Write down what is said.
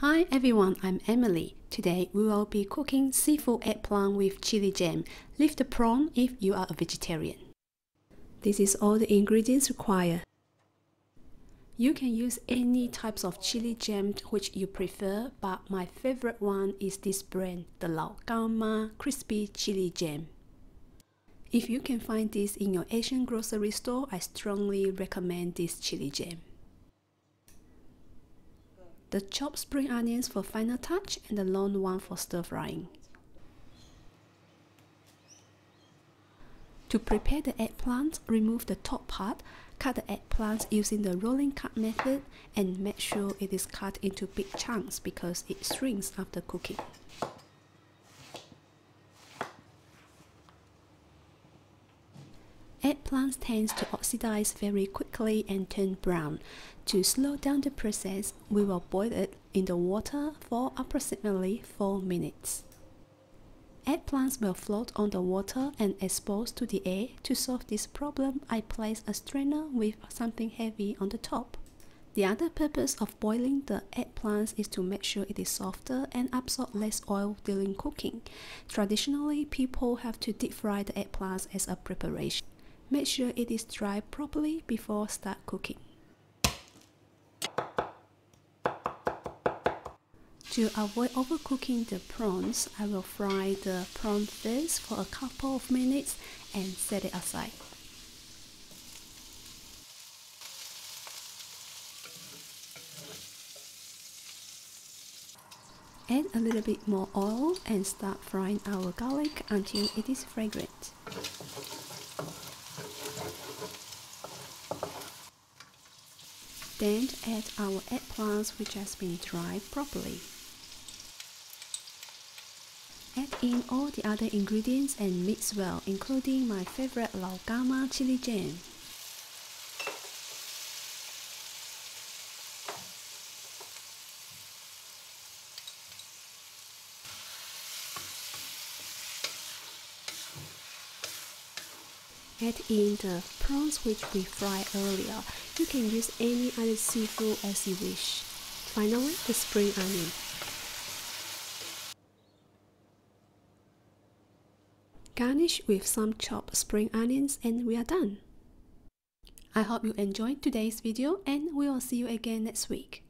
Hi everyone, I'm Emily. Today we will be cooking seafood eggplant with chili jam. Leave the prawn if you are a vegetarian. This is all the ingredients required. You can use any types of chili jam which you prefer, but my favorite one is this brand, the Laoganma crispy chili jam. If you can find this in your Asian grocery store, I strongly recommend this chili jam. The chopped spring onions for final touch and the long one for stir frying. To prepare the eggplant, remove the top part, cut the eggplant using the rolling cut method and make sure it is cut into big chunks because it shrinks after cooking. Eggplant tends to oxidize very quickly and turn brown. To slow down the process, we will boil it in the water for approximately 4 minutes. Eggplants will float on the water and expose to the air. To solve this problem, I place a strainer with something heavy on the top. The other purpose of boiling the eggplants is to make sure it is softer and absorb less oil during cooking. Traditionally, people have to deep fry the eggplants as a preparation. Make sure it is dry properly before start cooking. To avoid overcooking the prawns, I will fry the prawn first for a couple of minutes and set it aside. Add a little bit more oil and start frying our garlic until it is fragrant. Then add our eggplants which has been dried properly. Add in all the other ingredients and mix well, including my favorite laoganma chili jam. Add in the prawns which we fried earlier. You can use any other seafood as you wish. Finally, the spring onion. Garnish with some chopped spring onions and we are done. I hope you enjoyed today's video and we will see you again next week.